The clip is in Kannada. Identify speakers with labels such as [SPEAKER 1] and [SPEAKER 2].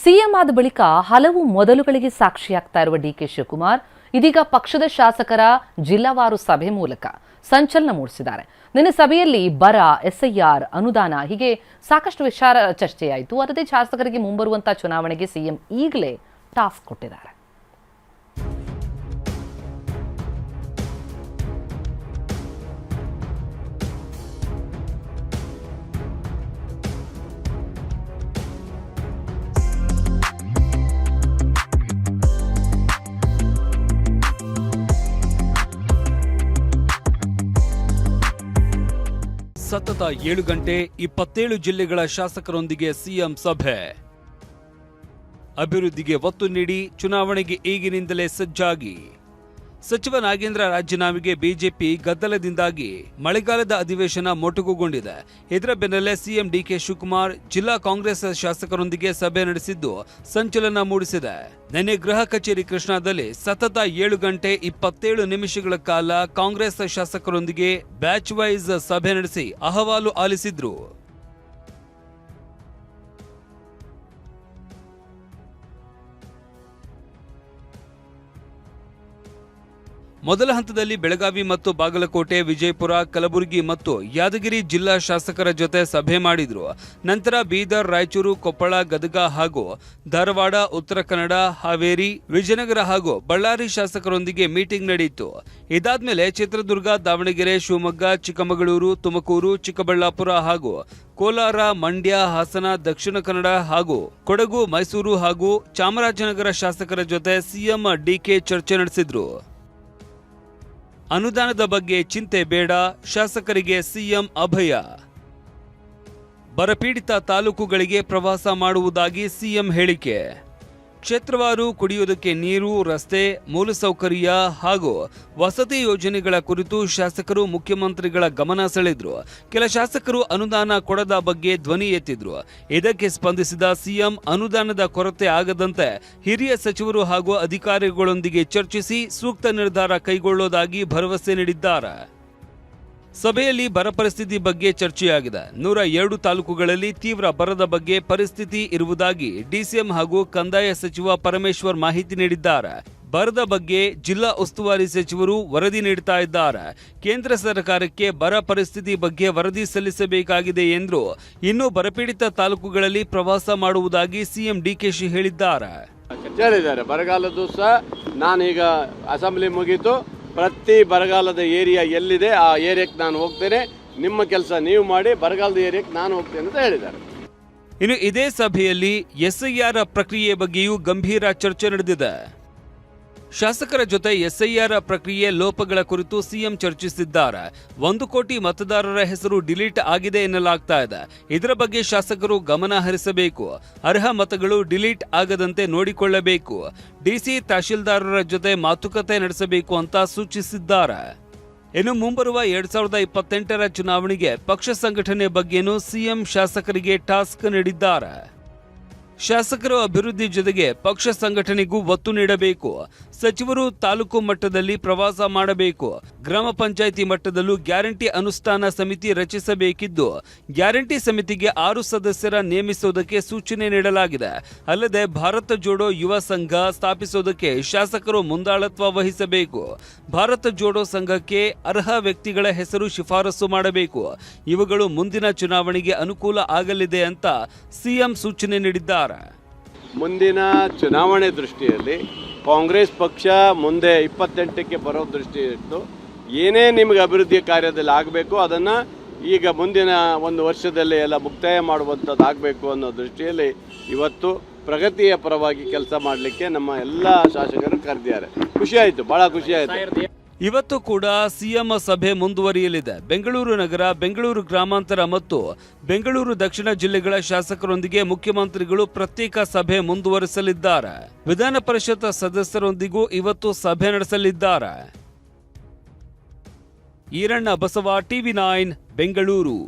[SPEAKER 1] ಸಿಎಂ ಆದ ಬಳಿಕ ಹಲವು ಮೊದಲುಗಳಿಗೆ ಸಾಕ್ಷಿಯಾಗ್ತಾ ಇರುವ ಡಿಕೆ ಶಿವಕುಮಾರ್ ಇದೀಗ ಪಕ್ಷದ ಶಾಸಕರ ಜಿಲ್ಲಾವಾರು ಸಭೆ ಮೂಲಕ ಸಂಚಲನ ಮೂಡಿಸಿದ್ದಾರೆ. ನಿನ್ನೆ ಸಭೆಯಲ್ಲಿ ಬರ, ಎಸ್ಐಆರ್, ಅನುದಾನ ಹೀಗೆ ಸಾಕಷ್ಟು ವಿಚಾರ ಚರ್ಚೆಯಾಯಿತು. ಅಲ್ಲದೆ ಶಾಸಕರಿಗೆ ಮುಂಬರುವಂತಹ ಚುನಾವಣೆಗೆ ಸಿಎಂ ಈಗಲೇ ಟಾಸ್ಕ್ ಕೊಟ್ಟಿದ್ದಾರೆ.
[SPEAKER 2] ಸತತ 7 ಗಂಟೆ 27 ಜಿಲ್ಲೆಗಳ ಶಾಸಕರೊಂದಿಗೆ ಸಿಎಂ ಸಭೆ. ಅಭಿವೃದ್ಧಿಗೆ ಒತ್ತು ನೀಡಿ ಚುನಾವಣೆಗೆ ಈಗಿನಿಂದಲೇ ಸಜ್ಜಾಗಿ. ಸಚಿವ ನಾಗೇಂದ್ರ ರಾಜೀನಾಮೆಗೆ ಬಿಜೆಪಿ ಗದ್ದಲದಿಂದಾಗಿ ಮಳೆಗಾಲದ ಅಧಿವೇಶನ ಮೊಟಕುಗೊಂಡಿದೆ. ಇದರ ಬೆನ್ನಲ್ಲೇ ಸಿಎಂ ಡಿಕೆ ಶಿವಕುಮಾರ್ ಜಿಲ್ಲಾ ಕಾಂಗ್ರೆಸ್ ಶಾಸಕರೊಂದಿಗೆ ಸಭೆ ನಡೆಸಿದ್ದು ಸಂಚಲನ ಮೂಡಿಸಿದೆ. ನಿನ್ನೆ ಗೃಹ ಕಚೇರಿ ಕೃಷ್ಣಾದಲ್ಲಿ ಸತತ 7 ಗಂಟೆ 27 ನಿಮಿಷಗಳ ಕಾಲ ಕಾಂಗ್ರೆಸ್ ಶಾಸಕರೊಂದಿಗೆ ಬ್ಯಾಚ್ ವೈಸ್ ಸಭೆ ನಡೆಸಿ ಅಹವಾಲು ಆಲಿಸಿದ್ರು. ಮೊದಲ ಹಂತದಲ್ಲಿ ಬೆಳಗಾವಿ ಮತ್ತು ಬಾಗಲಕೋಟೆ, ವಿಜಯಪುರ, ಕಲಬುರಗಿ ಮತ್ತು ಯಾದಗಿರಿ ಜಿಲ್ಲಾ ಶಾಸಕರ ಜೊತೆ ಸಭೆ ಮಾಡಿದ್ರು. ನಂತರ ಬೀದರ್, ರಾಯಚೂರು, ಕೊಪ್ಪಳ, ಗದಗ ಹಾಗೂ ಧಾರವಾಡ, ಉತ್ತರ ಕನ್ನಡ, ಹಾವೇರಿ, ವಿಜಯನಗರ ಹಾಗೂ ಬಳ್ಳಾರಿ ಶಾಸಕರೊಂದಿಗೆ ಮೀಟಿಂಗ್ ನಡೆಯಿತು. ಇದಾದ್ಮೇಲೆ ಚಿತ್ರದುರ್ಗ, ದಾವಣಗೆರೆ, ಶಿವಮೊಗ್ಗ, ಚಿಕ್ಕಮಗಳೂರು, ತುಮಕೂರು, ಚಿಕ್ಕಬಳ್ಳಾಪುರ ಹಾಗೂ ಕೋಲಾರ, ಮಂಡ್ಯ, ಹಾಸನ, ದಕ್ಷಿಣ ಕನ್ನಡ ಹಾಗೂ ಕೊಡಗು, ಮೈಸೂರು ಹಾಗೂ ಚಾಮರಾಜನಗರ ಶಾಸಕರ ಜೊತೆ ಸಿಎಂ ಡಿಕೆ ಚರ್ಚೆ ನಡೆಸಿದ್ರು. ಅನುದಾನದ ಬಗ್ಗೆ ಚಿಂತೆ ಬೇಡ, ಶಾಸಕರಿಗೆ ಸಿಎಂ ಅಭಯ. ಬರಪೀಡಿತ ತಾಲೂಕುಗಳಿಗೆ ಪ್ರವಾಸ ಮಾಡುವುದಾಗಿ ಸಿಎಂ ಹೇಳಿಕೆ. ಕ್ಷೇತ್ರವಾರು ಕುಡಿಯುವುದಕ್ಕೆ ನೀರು, ರಸ್ತೆ, ಮೂಲಸೌಕರ್ಯ ಹಾಗೂ ವಸತಿ ಯೋಜನೆಗಳ ಕುರಿತು ಶಾಸಕರು ಮುಖ್ಯಮಂತ್ರಿಗಳ ಗಮನ ಸೆಳೆದ್ರು. ಕೆಲ ಶಾಸಕರು ಅನುದಾನ ಕೊಡದ ಬಗ್ಗೆ ಧ್ವನಿ ಎತ್ತಿದ್ರು. ಇದಕ್ಕೆ ಸ್ಪಂದಿಸಿದ ಸಿಎಂ ಅನುದಾನದ ಕೊರತೆ ಆಗದಂತೆ ಹಿರಿಯ ಸಚಿವರು ಹಾಗೂ ಅಧಿಕಾರಿಗಳೊಂದಿಗೆ ಚರ್ಚಿಸಿ ಸೂಕ್ತ ನಿರ್ಧಾರ ಕೈಗೊಳ್ಳೋದಾಗಿ ಭರವಸೆ ನೀಡಿದ್ದಾರೆ. ಸಭೆಯಲ್ಲಿ ಬರ ಪರಿಸ್ಥಿತಿ ಬಗ್ಗೆ ಚರ್ಚೆಯಾಗಿದೆ. 102 ತಾಲೂಕುಗಳಲ್ಲಿ ತೀವ್ರ ಬರದ ಬಗ್ಗೆ ಪರಿಸ್ಥಿತಿ ಇರುವುದಾಗಿ ಡಿಸಿಎಂ ಹಾಗೂ ಕಂದಾಯ ಸಚಿವ ಪರಮೇಶ್ವರ್ ಮಾಹಿತಿ ನೀಡಿದ್ದಾರೆ. ಬರದ ಬಗ್ಗೆ ಜಿಲ್ಲಾ ಉಸ್ತುವಾರಿ ಸಚಿವರು ವರದಿ ನೀಡುತ್ತಾ ಇದ್ದಾರೆ. ಕೇಂದ್ರ ಸರ್ಕಾರಕ್ಕೆ ಬರ ಪರಿಸ್ಥಿತಿ ಬಗ್ಗೆ ವರದಿ ಸಲ್ಲಿಸಬೇಕಾಗಿದೆ ಎಂದರು. ಇನ್ನು ಬರಪೀಡಿತ ತಾಲೂಕುಗಳಲ್ಲಿ ಪ್ರವಾಸ ಮಾಡುವುದಾಗಿ ಸಿಎಂ ಡಿಕೆಶಿ ಹೇಳಿದ್ದಾರೆ.
[SPEAKER 3] ಬರಗಾಲದ್ದು ಸಹ ನಾನೀಗ ಅಸೆಂಬ್ಲಿ ಮುಗಿತು, ಪ್ರತಿ ಬರಗಾಲದ ಏರಿಯಾ ಎಲ್ಲಿದೆ ಆ ಏರಿಯಾಕ್ಕೆ ನಾನು ಹೋಗ್ತೇನೆ, ನಿಮ್ಮ ಕೆಲಸ ನೀವು ಮಾಡಿ, ಬರಗಾಲದ ಏರಿಯಾಕ್ಕೆ ನಾನು ಹೋಗ್ತೇನೆ ಅಂತ ಹೇಳಿದ್ದಾರೆ.
[SPEAKER 2] ಇನ್ನು ಇದೇ ಸಭೆಯಲ್ಲಿ ಎಸ್ಐಆರ್ ಪ್ರಕ್ರಿಯೆ ಬಗ್ಗೆಯೂ ಗಂಭೀರ ಚರ್ಚೆ ನಡೆದಿದೆ. ಶಾಸಕರ ಜೊತೆ ಎಸ್ಐಆರ್ ಪ್ರಕ್ರಿಯೆ ಲೋಪಗಳ ಕುರಿತು ಸಿಎಂ ಚರ್ಚಿಸಿದ್ದಾರೆ. 1 ಕೋಟಿ ಮತದಾರರ ಹೆಸರು ಡಿಲೀಟ್ ಆಗಿದೆ ಎನ್ನಲಾಗ್ತಾ ಇದೆ. ಇದರ ಬಗ್ಗೆ ಶಾಸಕರು ಗಮನ ಹರಿಸಬೇಕು. ಅರ್ಹ ಮತಗಳು ಡಿಲೀಟ್ ಆಗದಂತೆ ನೋಡಿಕೊಳ್ಳಬೇಕು. ಡಿಸಿ, ತಹಶೀಲ್ದಾರರ ಜೊತೆ ಮಾತುಕತೆ ನಡೆಸಬೇಕು ಅಂತ ಸೂಚಿಸಿದ್ದಾರೆ. ಇನ್ನು ಮುಂಬರುವ 2028ರ ಚುನಾವಣೆಗೆ ಪಕ್ಷ ಸಂಘಟನೆ ಬಗ್ಗೆನೂ ಸಿಎಂ ಶಾಸಕರಿಗೆ ಟಾಸ್ಕ್ ನೀಡಿದ್ದಾರೆ. ಶಾಸಕರು ಅಭಿವೃದ್ಧಿ ಜೊತೆಗೆ ಪಕ್ಷ ಸಂಘಟನೆಗೂ ಒತ್ತು ನೀಡಬೇಕು. ಸಚಿವರು ತಾಲೂಕು ಮಟ್ಟದಲ್ಲಿ ಪ್ರವಾಸ ಮಾಡಬೇಕು. ಗ್ರಾಮ ಪಂಚಾಯಿತಿ ಮಟ್ಟದಲ್ಲೂ ಗ್ಯಾರಂಟಿ ಅನುಷ್ಠಾನ ಸಮಿತಿ ರಚಿಸಬೇಕಿದ್ದು, ಗ್ಯಾರಂಟಿ ಸಮಿತಿಗೆ 6 ಸದಸ್ಯರ ನೇಮಿಸುವುದಕ್ಕೆ ಸೂಚನೆ ನೀಡಲಾಗಿದೆ. ಅಲ್ಲದೆ ಭಾರತ ಜೋಡೋ ಯುವ ಸಂಘ ಸ್ಥಾಪಿಸುವುದಕ್ಕೆ ಶಾಸಕರು ಮುಂದಾಳತ್ವ ವಹಿಸಬೇಕು. ಭಾರತ ಜೋಡೋ ಸಂಘಕ್ಕೆ ಅರ್ಹ ವ್ಯಕ್ತಿಗಳ ಹೆಸರು ಶಿಫಾರಸು ಮಾಡಬೇಕು. ಇವುಗಳು ಮುಂದಿನ ಚುನಾವಣೆಗೆ ಅನುಕೂಲ ಆಗಲಿದೆ ಅಂತ ಸಿಎಂ ಸೂಚನೆ ನೀಡಿದ್ದಾರೆ.
[SPEAKER 3] ಮುಂದಿನ ಚುನಾವಣೆ ದೃಷ್ಟಿಯಲ್ಲಿ ಕಾಂಗ್ರೆಸ್ ಪಕ್ಷ ಮುಂದೆ 28ಕ್ಕೆ ಬರೋ ದೃಷ್ಟಿ ಇಟ್ಟು ಏನೇ ನಿಮಗೆ ಅಭಿವೃದ್ಧಿ ಕಾರ್ಯದಲ್ಲಿ ಆಗಬೇಕು ಅದನ್ನು ಈಗ ಮುಂದಿನ 1 ವರ್ಷದಲ್ಲಿ ಎಲ್ಲ ಮುಕ್ತಾಯ ಮಾಡುವಂಥದ್ದು ಆಗಬೇಕು ಅನ್ನೋ ದೃಷ್ಟಿಯಲ್ಲಿ ಇವತ್ತು ಪ್ರಗತಿಯ ಪರವಾಗಿ ಕೆಲಸ ಮಾಡಲಿಕ್ಕೆ ನಮ್ಮ ಎಲ್ಲ ಶಾಸಕರು ಕರೆದಿದ್ದಾರೆ. ಖುಷಿ ಆಯಿತು, ಭಾಳ ಖುಷಿ ಆಯಿತು.
[SPEAKER 2] ಇವತ್ತು ಕೂಡ ಸಿಎಂ ಸಭೆ ಮುಂದುವರಿಯಲಿದೆ. ಬೆಂಗಳೂರು ನಗರ, ಬೆಂಗಳೂರು ಗ್ರಾಮಾಂತರ ಮತ್ತು ಬೆಂಗಳೂರು ದಕ್ಷಿಣ ಜಿಲ್ಲೆಗಳ ಶಾಸಕರೊಂದಿಗೆ ಮುಖ್ಯಮಂತ್ರಿಗಳು ಪ್ರತ್ಯೇಕ ಸಭೆ ಮುಂದುವರಿಸಲಿದ್ದಾರೆ. ವಿಧಾನ ಪರಿಷತ್ ಸದಸ್ಯರೊಂದಿಗೂ ಇವತ್ತು ಸಭೆ ನಡೆಸಲಿದ್ದಾರೆ. ಈರಣ್ಣ ಬಸವ, ಟಿವಿ9 ಬೆಂಗಳೂರು.